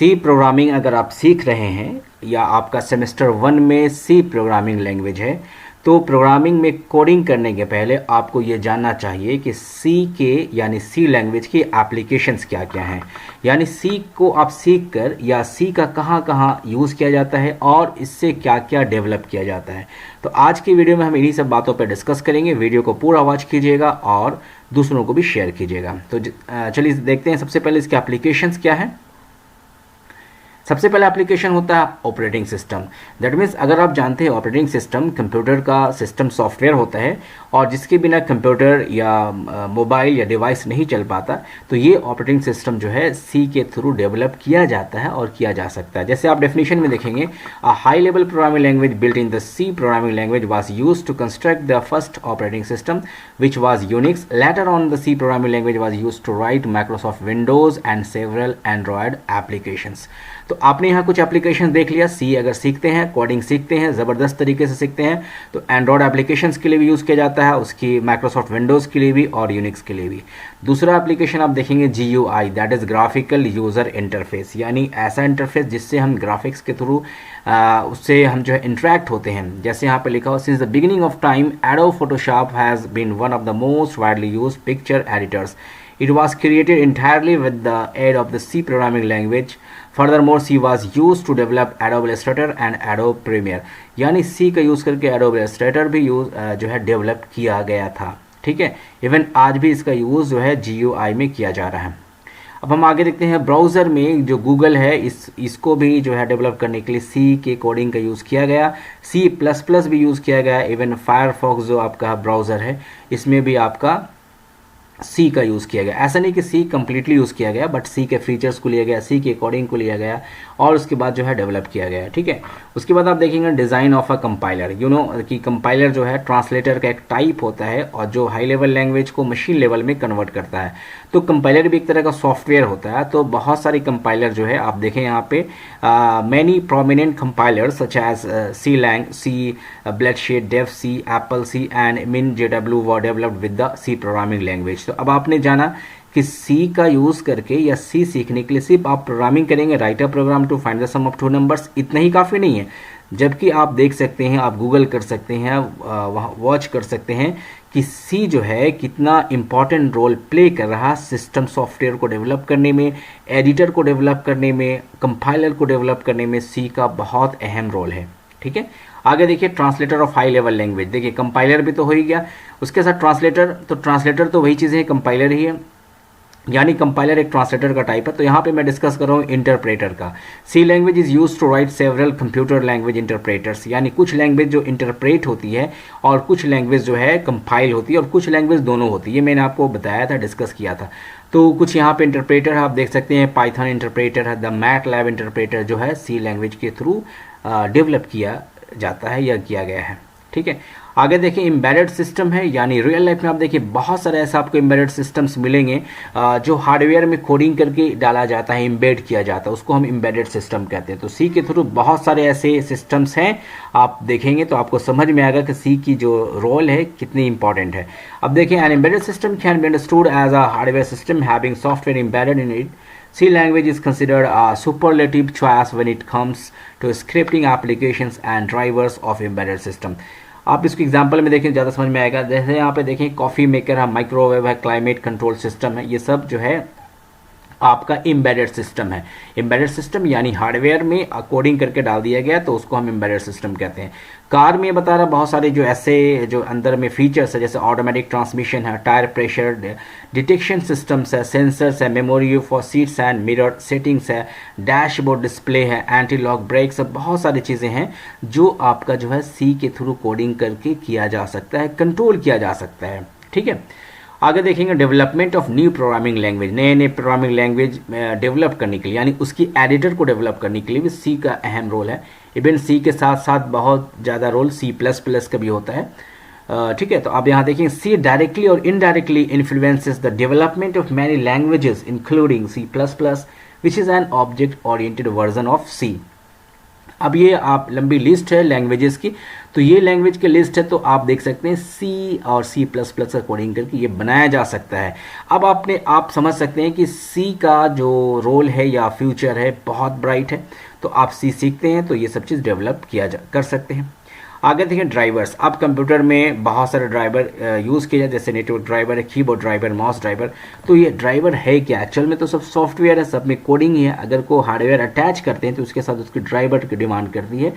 सी programming अगर आप सीख रहे हैं या आपका सेमेस्टर 1 में सी प्रोग्रामिंग लैंग्वेज है, तो प्रोग्रामिंग में कोडिंग करने के पहले आपको ये जानना चाहिए कि सी के यानी सी लैंग्वेज की एप्लीकेशंस क्या क्या हैं। यानी सी को आप सीख कर या सी का कहाँ कहाँ यूज़ किया जाता है और इससे क्या क्या डेवलप किया जाता है। तो आज की वीडियो में हम इन्हीं सब बातों पर डिस्कस करेंगे। वीडियो को पूरा वॉच कीजिएगा और दूसरों को भी शेयर कीजिएगा। तो चलिए देखते हैं सबसे पहले इसके एप्लीकेशंस क्या है। सबसे पहला एप्लीकेशन होता है ऑपरेटिंग सिस्टम। दैट मीन्स अगर आप जानते हैं ऑपरेटिंग सिस्टम कंप्यूटर का सिस्टम सॉफ्टवेयर होता है और जिसके बिना कंप्यूटर या मोबाइल या डिवाइस नहीं चल पाता, तो ये ऑपरेटिंग सिस्टम जो है सी के थ्रू डेवलप किया जाता है और किया जा सकता है। जैसे आप डेफिनेशन में देखेंगे, a high level programming language built in the C programming language was used to construct the first operating system which was Unix. Later on, the C programming language was used to write Microsoft Windows and several Android applications. तो आपने यहाँ कुछ application देख लिया। सी अगर सीखते हैं, coding सीखते हैं, ज़बरदस्त तरीके से सीखते हैं, तो एंड्रॉयड एप्लीकेशंस के लिए भी यूज़ किया जाता है, उसकी माइक्रोसॉफ्ट विंडोज़ के लिए भी और यूनिक्स के लिए भी। दूसरा एप्लीकेशन आप देखेंगे GUI, that is graphical user interface, यानी ऐसा इंटरफेस जिससे हम ग्राफिक्स के थ्रू उससे हम जो है इंटरेक्ट होते हैं। जैसे यहाँ पे लिखा हो, since the beginning of time Adobe Photoshop has been one of the most widely used picture editors. It was created entirely with the aid of the C programming language. Furthermore, C was used to develop Adobe Illustrator and Adobe Premiere. यानी C का use करके Adobe Illustrator भी जो है develop किया गया था। ठीक है, इवन आज भी इसका यूज़ जो है GUI में किया जा रहा है। अब हम आगे देखते हैं, ब्राउज़र में जो गूगल है इसको भी जो है डेवलप करने के लिए सी के कोडिंग का यूज़ किया गया, C++ भी यूज़ किया गया। इवन फायरफॉक्स जो आपका ब्राउज़र है इसमें भी आपका सी का यूज़ किया गया। ऐसा नहीं कि सी कम्प्लीटली यूज़ किया गया, बट सी के फीचर्स को लिया गया, सी के कोडिंग को लिया गया और उसके बाद जो है डेवलप किया गया। ठीक है, उसके बाद आप देखेंगे design of a compiler. You know कि कंपाइलर जो है ट्रांसलेटर का एक टाइप होता है और जो हाई लेवल लैंग्वेज को मशीन लेवल में कन्वर्ट करता है। तो कंपाइलर भी एक तरह का सॉफ्टवेयर होता है। तो बहुत सारी कंपाइलर जो है आप देखें यहाँ पे, many prominent compilers such as Clang, C Bloodshed, Dev C, Apple C and MinJW were developed with the C programming language. तो अब आपने जाना कि सी का यूज़ करके या सी सीखने के लिए सिर्फ आप प्रोग्रामिंग करेंगे, write a program to find the sum of two numbers, इतना ही काफ़ी नहीं है। जबकि आप देख सकते हैं, आप गूगल कर सकते हैं, वहाँ वॉच कर सकते हैं कि सी जो है कितना इम्पॉर्टेंट रोल प्ले कर रहा सिस्टम सॉफ्टवेयर को डेवलप करने में, एडिटर को डेवलप करने में, कंपाइलर को डेवलप करने में सी का बहुत अहम रोल है। ठीक है, आगे देखिए translator of high level language. देखिए कंपाइलर भी तो हो ही गया, उसके साथ ट्रांसलेटर। तो ट्रांसलेटर तो वही चीज़ है, कंपाइलर ही है, यानी कंपाइलर एक ट्रांसलेटर का टाइप है। तो यहाँ पे मैं डिस्कस कर रहा हूँ इंटरप्रेटर का। C language is use to write several computer language interpreters, यानी कुछ लैंग्वेज जो इंटरप्रेट होती है और कुछ लैंग्वेज जो है कंपाइल होती है और कुछ लैंग्वेज दोनों होती है। ये मैंने आपको बताया था, डिस्कस किया था। तो कुछ यहाँ पे इंटरप्रेटर आप देख सकते हैं, पाइथन इंटरप्रेटर है, द मैटलैब इंटरप्रेटर जो है सी लैंग्वेज के थ्रू डेवलप किया जाता है या किया गया है। ठीक है, आगे देखिए एम्बेडेड सिस्टम है, यानी रियल लाइफ में आप देखिए बहुत सारे ऐसा आपको एम्बेडेड सिस्टम्स मिलेंगे जो हार्डवेयर में कोडिंग करके डाला जाता है, एम्बेड किया जाता है, उसको हम एम्बेडेड सिस्टम कहते हैं। तो सी के थ्रू बहुत सारे ऐसे सिस्टम्स हैं, आप देखेंगे तो आपको समझ में आएगा कि सी की जो रोल है कितनी इंपॉर्टेंट है। अब देखिए, an embedded system can be understood as a hardware system having software embedded in it. C language is considered a superlative choice when it comes to scripting applications and drivers of embedded system. आप इसको example में देखें ज़्यादा समझ में आएगा। जैसे यहाँ पे देखें कॉफ़ी मेकर है, माइक्रोवेव है, क्लाइमेट कंट्रोल सिस्टम है, ये सब जो है आपका एम्बेडेड सिस्टम है। एम्बेडेड सिस्टम यानी हार्डवेयर में कोडिंग करके डाल दिया गया, तो उसको हम एम्बेडेड सिस्टम कहते हैं। कार में बता रहा बहुत सारे जो ऐसे जो अंदर में फीचर्स है, जैसे ऑटोमेटिक ट्रांसमिशन है, टायर प्रेशर डिटेक्शन सिस्टम्स है, सेंसर्स है, memory for seats and mirror settings है, डैशबोर्ड डिस्प्ले है, एंटी लॉक ब्रेक्स है, बहुत सारी चीज़ें हैं जो आपका जो है सी के थ्रू कोडिंग करके किया जा सकता है, कंट्रोल किया जा सकता है। ठीक है, आगे देखेंगे development of new programming language. नए नए प्रोग्रामिंग लैंग्वेज डेवलप करने के लिए, यानी उसकी एडिटर को डेवलप करने के लिए भी सी का अहम रोल है। इवन सी के साथ साथ बहुत ज़्यादा रोल C++ का भी होता है। ठीक है, तो आप यहाँ देखेंगे सी डायरेक्टली और indirectly influences the development of many languages including C++, which is an object oriented version of C. अब ये आप लंबी लिस्ट है लैंग्वेजेस की, तो ये लैंग्वेज की लिस्ट है, तो आप देख सकते हैं सी और सी प्लस प्लस का कोडिंग करके ये बनाया जा सकता है। अब आप समझ सकते हैं कि सी का जो रोल है या फ्यूचर है बहुत ब्राइट है, तो आप सी सीखते हैं तो ये सब चीज़ डेवलप कर सकते हैं। आगे देखें ड्राइवर्स। अब कंप्यूटर में बहुत सारे ड्राइवर यूज़ किए जाते हैं, जैसे नेटवर्क ड्राइवर है, कीबोर्ड ड्राइवर, माउस ड्राइवर। तो ये ड्राइवर है क्या? एक्चुअल में तो सब सॉफ्टवेयर है, सब में कोडिंग ही है। अगर कोई हार्डवेयर अटैच करते हैं तो उसके साथ उसकी ड्राइवर की डिमांड करती है।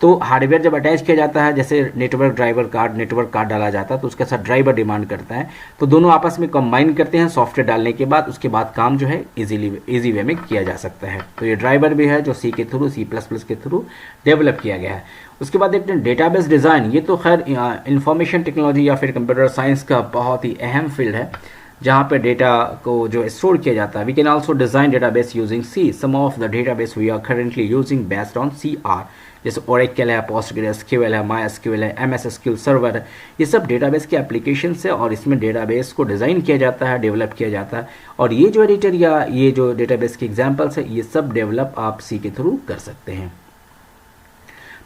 तो हार्डवेयर जब अटैच किया जाता है, जैसे नेटवर्क कार्ड डाला जाता है, तो उसके साथ ड्राइवर डिमांड करता है। तो दोनों आपस में कंबाइन करते हैं सॉफ्टवेयर डालने के बाद, उसके बाद काम जो है इजी वे में किया जा सकता है। तो ये ड्राइवर भी है जो सी के थ्रू, सी प्लस प्लस के थ्रू डेवलप किया गया है। उसके बाद देखते हैं डेटाबेस डिज़ाइन। ये तो खैर इंफॉर्मेशन टेक्नोलॉजी या फिर कंप्यूटर साइंस का बहुत ही अहम फील्ड है, जहाँ पे डेटा को जो स्टोर किया जाता है। We can also design database using C. Some of the database we are currently using based on C or, जैसे ओरेकल है, पोस्टग्रेसक्यूएल है, माईएसक्यूएल है, एमएस एसक्यूएल सर्वर है। ये सब डेटाबेस के एप्लीकेशन है और इसमें डेटाबेस को डिज़ाइन किया जाता है, डेवलप किया जाता है। और ये जो एडिटर या ये जो डेटाबेस के एग्जांपल्स है, ये सब डेवलप आप सी के थ्रू कर सकते हैं।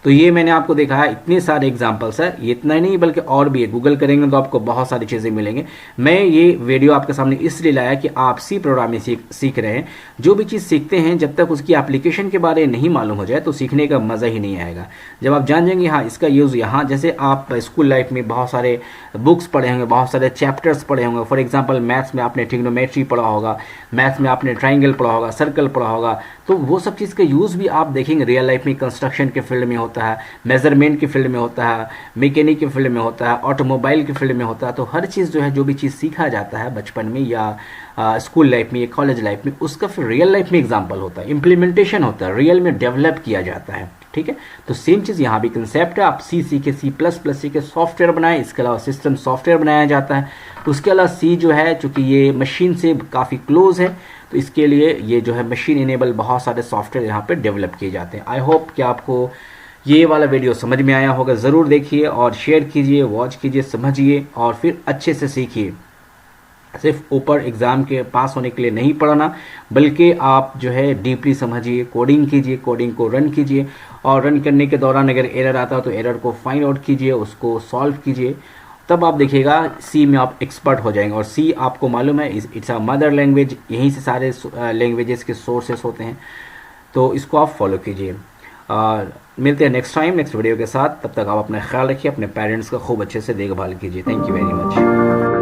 तो ये मैंने आपको दिखाया, इतने सारे एग्जाम्पल्स है। ये इतना ही नहीं बल्कि और भी है, गूगल करेंगे तो आपको बहुत सारी चीज़ें मिलेंगे। मैं ये वीडियो आपके सामने इसलिए लाया कि आप सी प्रोग्रामिंग सीख रहे हैं। जो भी चीज़ सीखते हैं, जब तक उसकी एप्लीकेशन के बारे में नहीं मालूम हो जाए तो सीखने का मज़ा ही नहीं आएगा। जब आप जान जाएंगे हाँ इसका यूज़ यहाँ, जैसे आप स्कूल लाइफ में बहुत सारे बुक्स पढ़े होंगे, बहुत सारे चैप्टर्स पढ़े होंगे। फॉर एग्जाम्पल मैथ्स में आपने ट्रिग्नोमेट्री पढ़ा होगा, मैथ्स में आपने ट्राइंगल पढ़ा होगा, सर्कल पढ़ा होगा। तो वो सब चीज़ का यूज़ भी आप देखेंगे रियल लाइफ में। कंस्ट्रक्शन के फील्ड में होता है, मेजरमेंट की फील्ड में होता है, मैकेनिक की फील्ड में होता है, ऑटोमोबाइल की फील्ड में होता है। तो हर चीज़ जो है, जो भी चीज़ सीखा जाता है बचपन में या स्कूल लाइफ में या कॉलेज लाइफ में, उसका फिर रियल लाइफ में एग्जाम्पल होता है, इम्प्लीमेंटेशन होता है, रियल में डेवलप किया जाता है। ठीक है, तो सेम चीज़ यहाँ भी कंसेप्ट है। आप सी सीखे, सी प्लस प्लस सीखे, सॉफ्टवेयर बनाए, इसके अलावा सिस्टम सॉफ्टवेयर बनाया जाता है। उसके अलावा सी जो है, चूँकि ये मशीन से काफ़ी क्लोज है, तो इसके लिए ये जो है मशीन इनेबल बहुत सारे सॉफ्टवेयर यहाँ पे डेवलप किए जाते हैं। आई होप कि आपको ये वाला वीडियो समझ में आया होगा। ज़रूर देखिए और शेयर कीजिए, वॉच कीजिए, समझिए और फिर अच्छे से सीखिए। सिर्फ ऊपर एग्ज़ाम के पास होने के लिए नहीं पढ़ना, बल्कि आप जो है डीपली समझिए, कोडिंग कीजिए, कोडिंग को रन कीजिए और रन करने के दौरान अगर एरर आता है तो एरर को फाइंड आउट कीजिए, उसको सॉल्व कीजिए। तब आप देखिएगा सी में आप एक्सपर्ट हो जाएंगे। और सी आपको मालूम है इट्स अ मदर लैंग्वेज, यहीं से सारे लैंग्वेजेस के सोर्सेस होते हैं। तो इसको आप फॉलो कीजिए। मिलते हैं नेक्स्ट टाइम नेक्स्ट वीडियो के साथ। तब तक आप अपना ख्याल रखिए, अपने पेरेंट्स का खूब अच्छे से देखभाल कीजिए। Thank you very much.